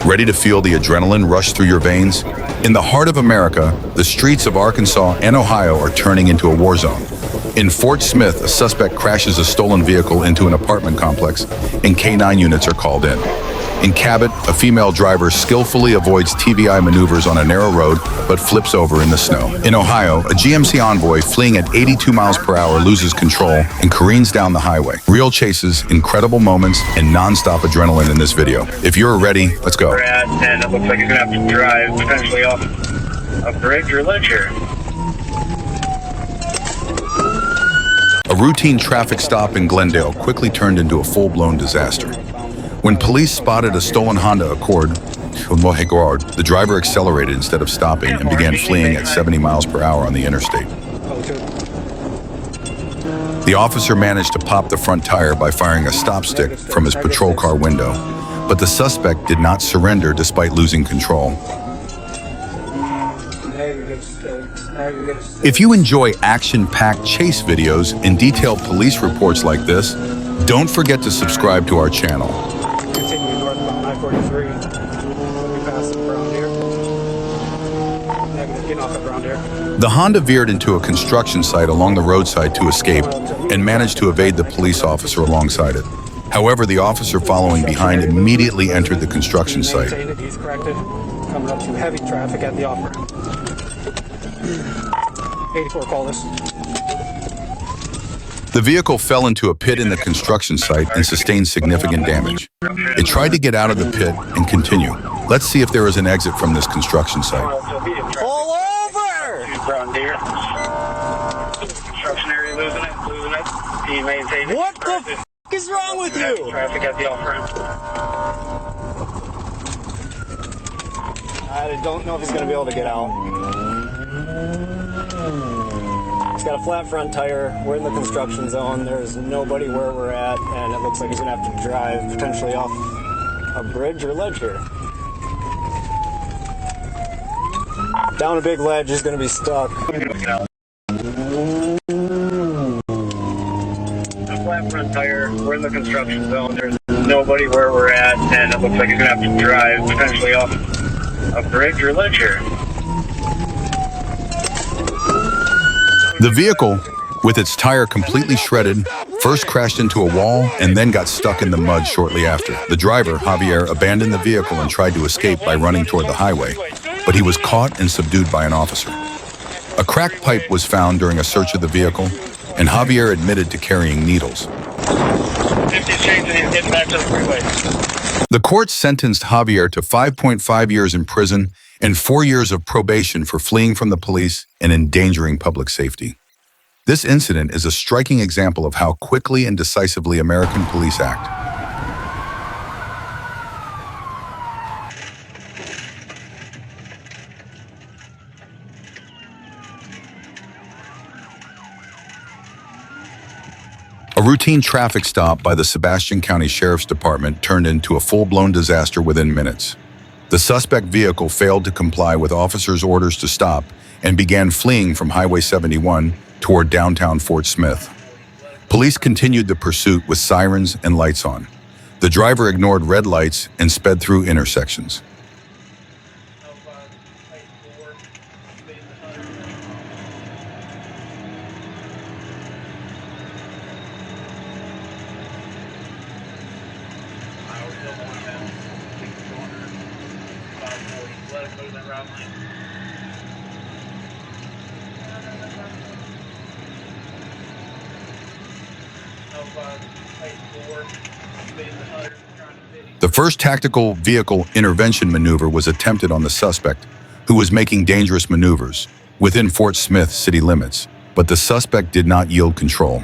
Ready to feel the adrenaline rush through your veins? In the heart of America, the streets of Arkansas and Ohio are turning into a war zone. In Fort Smith, a suspect crashes a stolen vehicle into an apartment complex, and K9 units are called in. In Cabot, a female driver skillfully avoids TVI maneuvers on a narrow road, but flips over in the snow. In Ohio, a GMC Envoy fleeing at 82 miles per hour loses control and careens down the highway. Real chases, incredible moments, and non-stop adrenaline in this video. If you're ready, let's go. And it looks like he's gonna have to drive potentially off a bridge or ledge here. A routine traffic stop in Glendale quickly turned into a full-blown disaster. When police spotted a stolen Honda Accord, the driver accelerated instead of stopping and began fleeing at 70 miles per hour on the interstate. The officer managed to pop the front tire by firing a stop stick from his patrol car window, but the suspect did not surrender despite losing control. If you enjoy action-packed chase videos and detailed police reports like this, don't forget to subscribe to our channel. Continue northbound I-43. We pass around here. Negative, getting off at around here. The Honda veered into a construction site along the roadside to escape and managed to evade the police officer alongside it. However, the officer following behind immediately entered the construction site. He's corrected. Coming up to heavy traffic at the off-ramp. 84, call this. The vehicle fell into a pit in the construction site and sustained significant damage. It tried to get out of the pit and continue. Let's see if there is an exit from this construction site. Pull over! Construction area losing it. He maintained it. What the f*** is wrong with you? Traffic at the off-ramp. I don't know if he's going to be able to get out. He's got a flat front tire. We're in the construction zone. There's nobody where we're at, and it looks like he's going to have to drive potentially off a bridge or ledge here. Down a big ledge, he's going to be stuck. A flat front tire. We're in the construction zone. There's nobody where we're at, and it looks like he's going to have to drive potentially off a bridge or ledge here. The vehicle, with its tire completely shredded, first crashed into a wall and then got stuck in the mud shortly after. The driver, Javier, abandoned the vehicle and tried to escape by running toward the highway, but he was caught and subdued by an officer. A cracked pipe was found during a search of the vehicle, and Javier admitted to carrying needles. 50 chains and he's getting back to the freeway. The court sentenced Javier to 5.5 years in prison and 4 years of probation for fleeing from the police and endangering public safety. This incident is a striking example of how quickly and decisively American police act. A routine traffic stop by the Sebastian County Sheriff's Department turned into a full-blown disaster within minutes. The suspect vehicle failed to comply with officers' orders to stop and began fleeing from Highway 71 toward downtown Fort Smith. Police continued the pursuit with sirens and lights on. The driver ignored red lights and sped through intersections. The first tactical vehicle intervention maneuver was attempted on the suspect, who was making dangerous maneuvers within Fort Smith city limits, but the suspect did not yield control.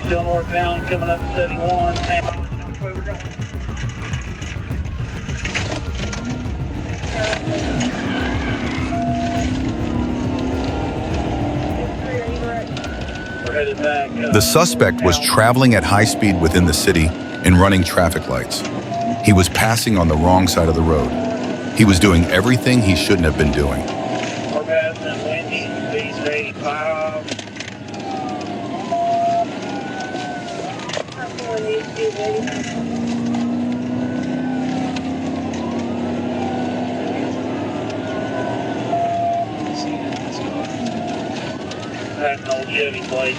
Still northbound, coming up to 71. Same which way we're going. We're headed back. The suspect was traveling at high speed within the city and running traffic lights. He was passing on the wrong side of the road. He was doing everything he shouldn't have been doing. We're passing Wendy's, East 85. That's an old Chevy plate.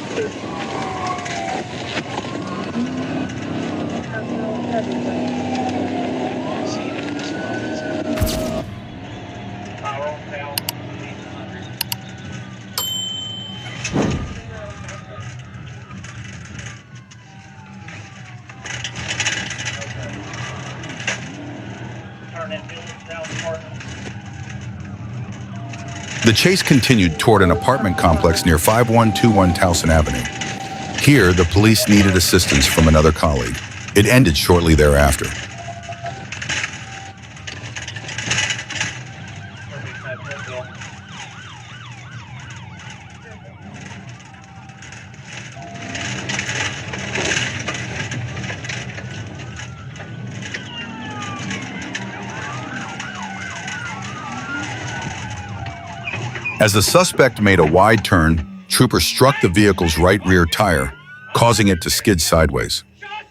The chase continued toward an apartment complex near 5121 Towson Avenue. Here, the police needed assistance from another colleague. It ended shortly thereafter. As the suspect made a wide turn, troopers struck the vehicle's right rear tire, causing it to skid sideways.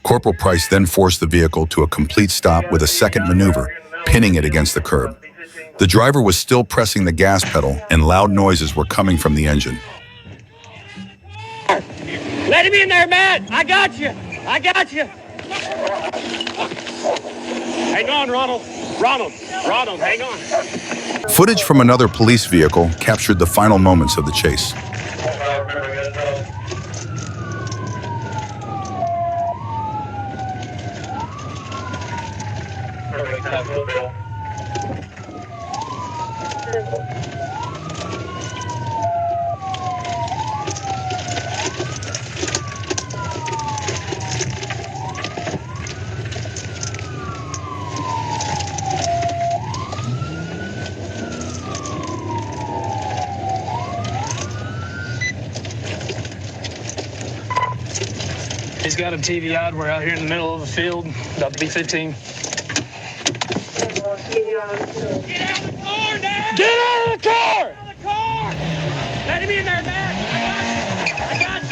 Corporal Price then forced the vehicle to a complete stop with a second maneuver, pinning it against the curb. The driver was still pressing the gas pedal, and loud noises were coming from the engine. Let him in there, Matt! I got you! I got you! Hang on, Ronald! Ronald, hang on! Footage from another police vehicle captured the final moments of the chase. He's got him TVI'd. We're out here in the middle of the field, about to be 15. Get out of the car now! Get out of the car! Get out of the car! Let him in there, man! I got you!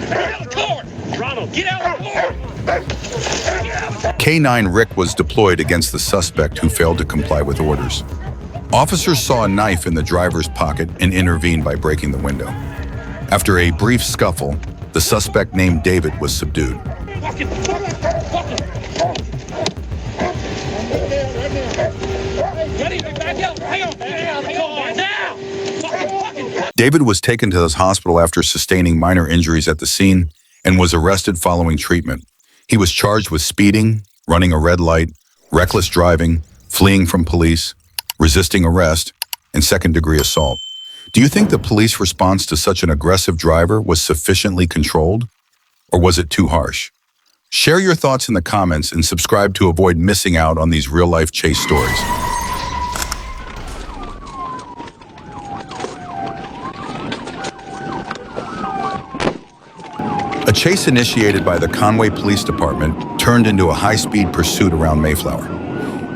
Get out of the car! Ronald, get out of the car! K-9 Rick was deployed against the suspect who failed to comply with orders. Officers saw a knife in the driver's pocket and intervened by breaking the window. After a brief scuffle, the suspect named David was subdued. David was taken to the hospital after sustaining minor injuries at the scene and was arrested following treatment. He was charged with speeding, running a red light, reckless driving, fleeing from police, resisting arrest, and second-degree assault. Do you think the police response to such an aggressive driver was sufficiently controlled, or was it too harsh? Share your thoughts in the comments and subscribe to avoid missing out on these real-life chase stories. A chase initiated by the Conway Police Department turned into a high-speed pursuit around Mayflower.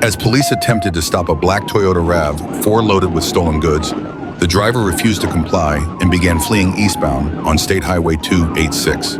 As police attempted to stop a black Toyota RAV4 loaded with stolen goods, the driver refused to comply and began fleeing eastbound on State Highway 286.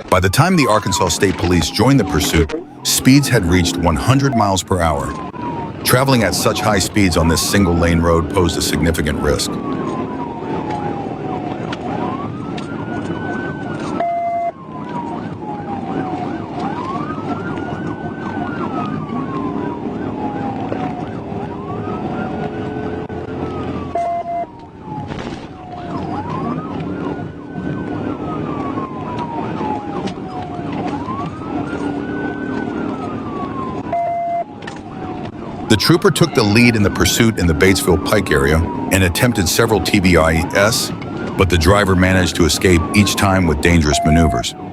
By the time the Arkansas State Police joined the pursuit, speeds had reached 100 miles per hour. Traveling at such high speeds on this single-lane road posed a significant risk. The trooper took the lead in the pursuit in the Batesville Pike area and attempted several TBIS, but the driver managed to escape each time with dangerous maneuvers. I'm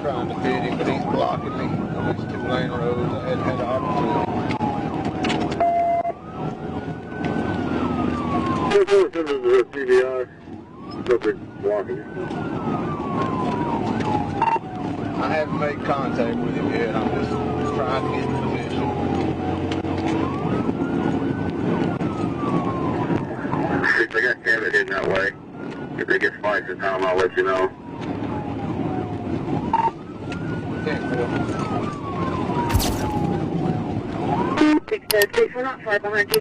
trying to fit him, but he's blocking me on these two-lane roads. I hadn't had the opportunity. I haven't made contact with him yet. I'm just trying to get in position. If they got Cabot heading that way, if they get spiked this time, I'll let you know. We're not far behind you.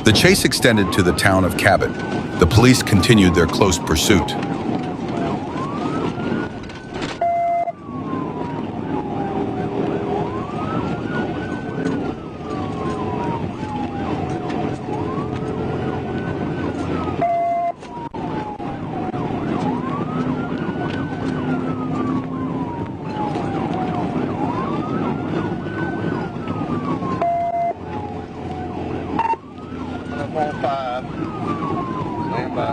The chase extended to the town of Cabot. The police continued their close pursuit. I'm on 5. Stand by.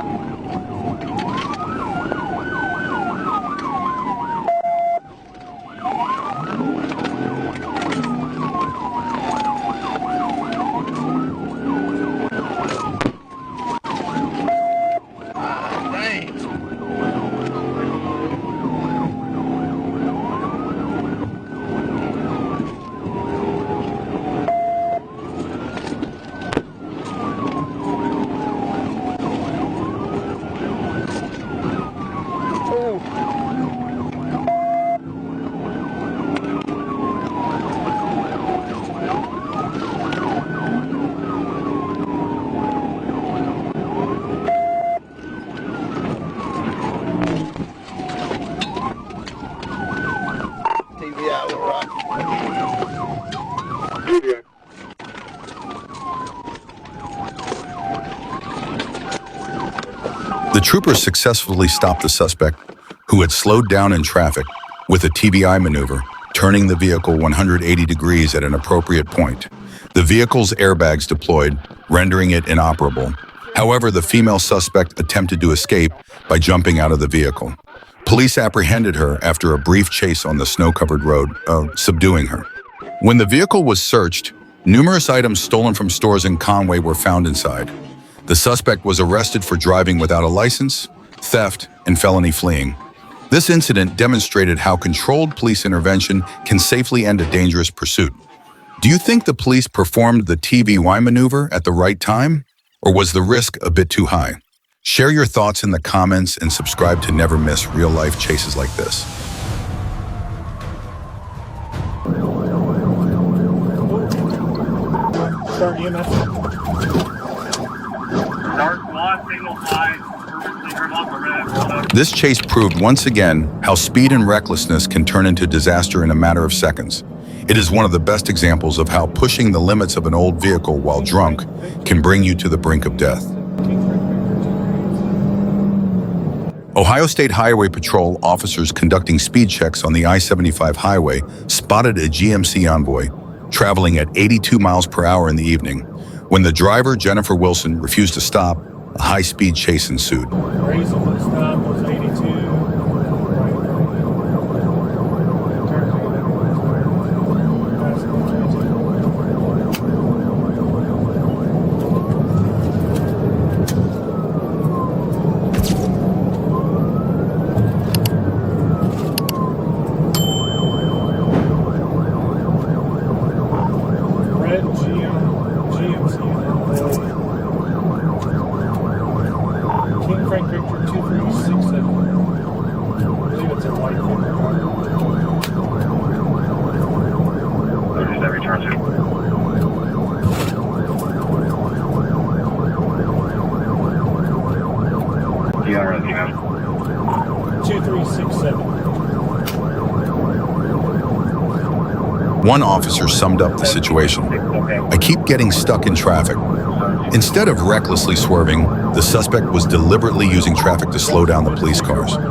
The troopers successfully stopped the suspect, who had slowed down in traffic, with a TBI maneuver, turning the vehicle 180 degrees at an appropriate point. The vehicle's airbags deployed, rendering it inoperable. However, the female suspect attempted to escape by jumping out of the vehicle. Police apprehended her after a brief chase on the snow-covered road, subduing her. When the vehicle was searched, numerous items stolen from stores in Conway were found inside. The suspect was arrested for driving without a license, theft, and felony fleeing. This incident demonstrated how controlled police intervention can safely end a dangerous pursuit. Do you think the police performed the TBI maneuver at the right time, or was the risk a bit too high? Share your thoughts in the comments and subscribe to never miss real-life chases like this. Start EMS. Start squad, signal high, purposely turn off the red, roll up. This chase proved once again how speed and recklessness can turn into disaster in a matter of seconds. It is one of the best examples of how pushing the limits of an old vehicle while drunk can bring you to the brink of death. Ohio State Highway Patrol officers conducting speed checks on the I-75 highway spotted a GMC Envoy traveling at 82 miles per hour in the evening. When the driver, Jennifer Wilson, refused to stop, a high-speed chase ensued. Reasonable stop was 82. Red GMC. King Frank Victor 2367. I believe it's a white There's that return to. DRS, you have. 2367. One officer summed up the situation. "I keep getting stuck in traffic." Instead of recklessly swerving, the suspect was deliberately using traffic to slow down the police cars. We're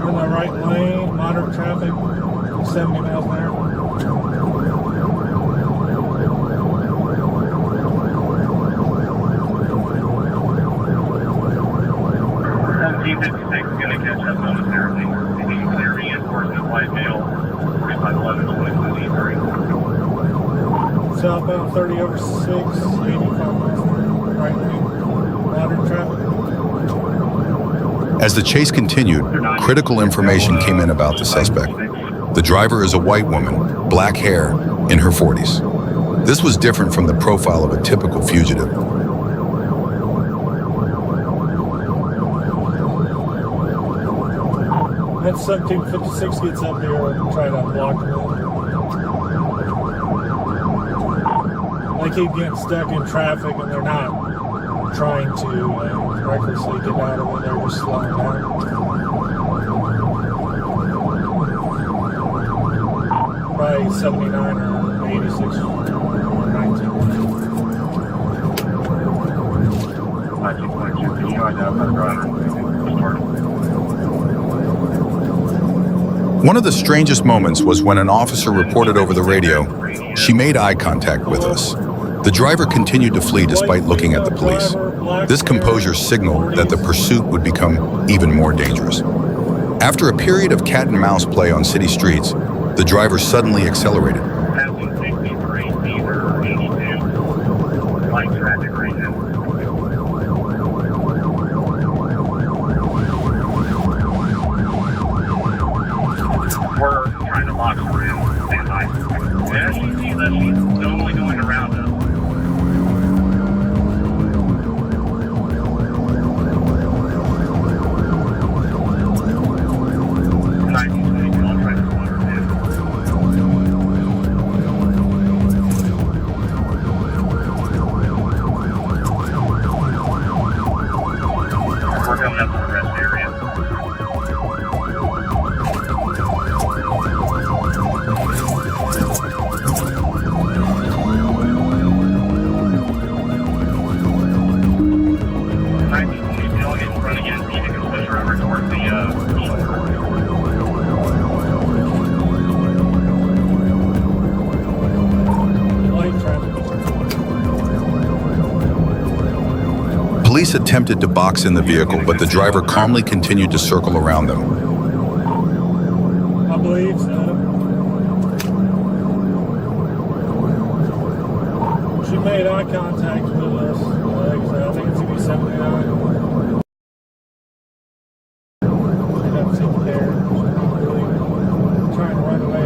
in the right lane, moderate traffic, 70 miles an hour. Gonna catch up momentarily. Taking clear reinforcement light mail, 4511 to 2283. Southbound 30 over 6, 85 miles an hour, right lane, moderate traffic. As the chase continued, critical information came in about the suspect. The driver is a white woman, black hair, in her 40s. This was different from the profile of a typical fugitive. That 1756 gets up here and try to block them. They keep getting stuck in traffic and they're not trying to recklessly get out of it, they're just slowing down. Probably 79 or 86 or 19. Can you identify the driver? One of the strangest moments was when an officer reported over the radio, "She made eye contact with us." The driver continued to flee despite looking at the police. This composure signaled that the pursuit would become even more dangerous. After a period of cat and mouse play on city streets, the driver suddenly accelerated. Passing 63, Beaver 82. Light traffic right now. We're trying to lock her in. Stand by. As you see that she's only going around us. 1922, I'll try to slow her down. We're coming up to the rest area. Police attempted to box in the vehicle, but the driver calmly continued to circle around them. I believe so. She made eye contact with us. I think it's going to be 79. She doesn't seem to care. She's not really trying to run away.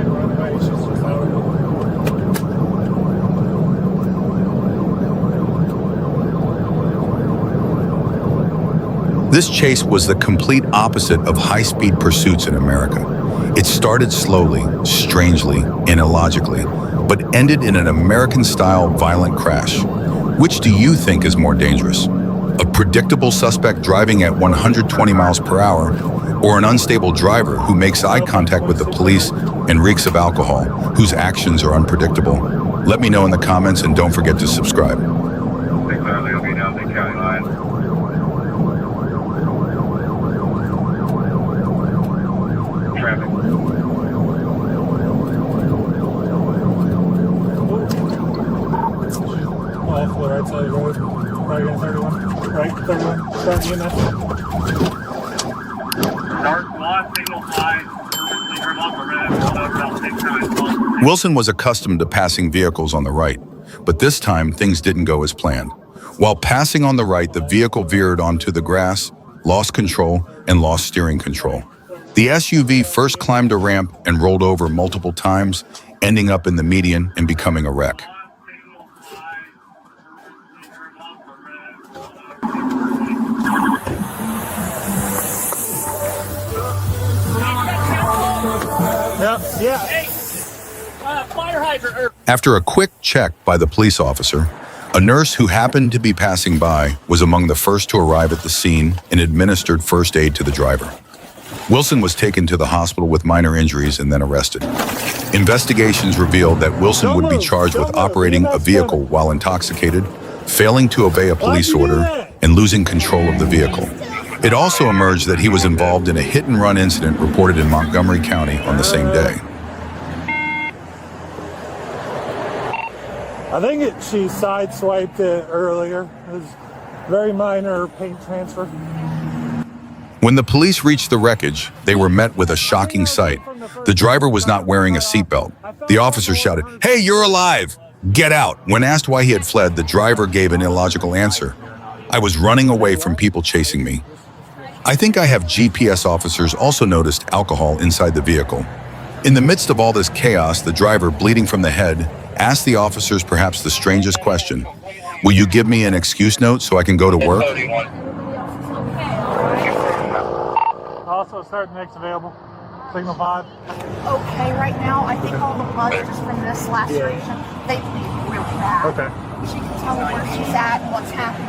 She's just out of it. This chase was the complete opposite of high-speed pursuits in America. It started slowly, strangely, and illogically, but ended in an American-style violent crash. Which do you think is more dangerous? A predictable suspect driving at 120 miles per hour, or an unstable driver who makes eye contact with the police and reeks of alcohol, whose actions are unpredictable? Let me know in the comments and don't forget to subscribe. Exactly, okay, down the county line. Traffic. Off the right side of the road. Right in 31. Right, 31. Starting in that. Dark lot, signal high. Purposely turn off the red. About 6 times. Wilson was accustomed to passing vehicles on the right, but this time things didn't go as planned. While passing on the right, the vehicle veered onto the grass, lost control, and lost steering control. The SUV first climbed a ramp and rolled over multiple times, ending up in the median and becoming a wreck. Yeah. Fire hydrant. After a quick check by the police officer, A nurse who happened to be passing by was among the first to arrive at the scene and administered first aid to the driver. Wilson was taken to the hospital with minor injuries and then arrested. Investigations revealed that Wilson would be charged with operating a vehicle while intoxicated, failing to obey a police order, and losing control of the vehicle. It also emerged that he was involved in a hit-and-run incident reported in Montgomery County on the same day. I think she sideswiped it earlier. It was very minor paint transfer. When the police reached the wreckage, they were met with a shocking sight. The driver was not wearing a seatbelt. The officer shouted, "Hey, you're alive! Get out!" When asked why he had fled, the driver gave an illogical answer. "I was running away from people chasing me." I think I have GPS officers also noticed alcohol inside the vehicle. In the midst of all this chaos, the driver, bleeding from the head, asked the officers perhaps the strangest question: "Will you give me an excuse note so I can go to work?" Also, start next available. Signal 5. Okay, right now, I think all the blood is just from this laceration. They bleed really bad. Okay. She can tell me where she's at and what's happening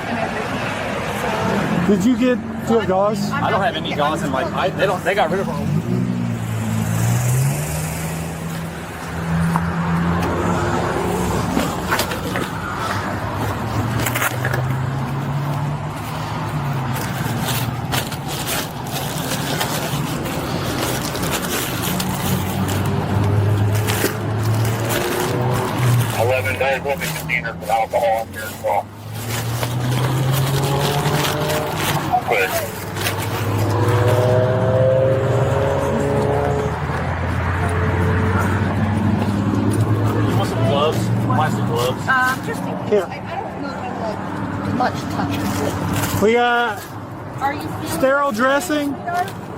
and everything. Did you get your gauze? I don't have any gauze in my. They got rid of them. There will be containers with alcohol in here as well. Good. You want some gloves? Plastic gloves? Just in case. Yeah. I don't know if I'm like much touching it. We got Are you feeling sterile dressing.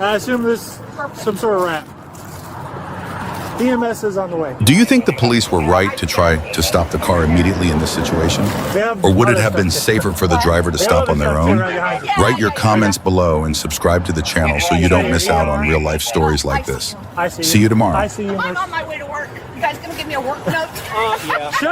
I assume this some sort of wrap. EMS is on the way. Do you think the police were right to try to stop the car immediately in this situation? Or would it have been safer for the driver to stop on their own? Write your comments below and subscribe to the channel so you don't miss out on real-life stories like this. I see See you tomorrow. I see you. I'm on my way to work. You guys gonna give me a work note? Yeah. Sure.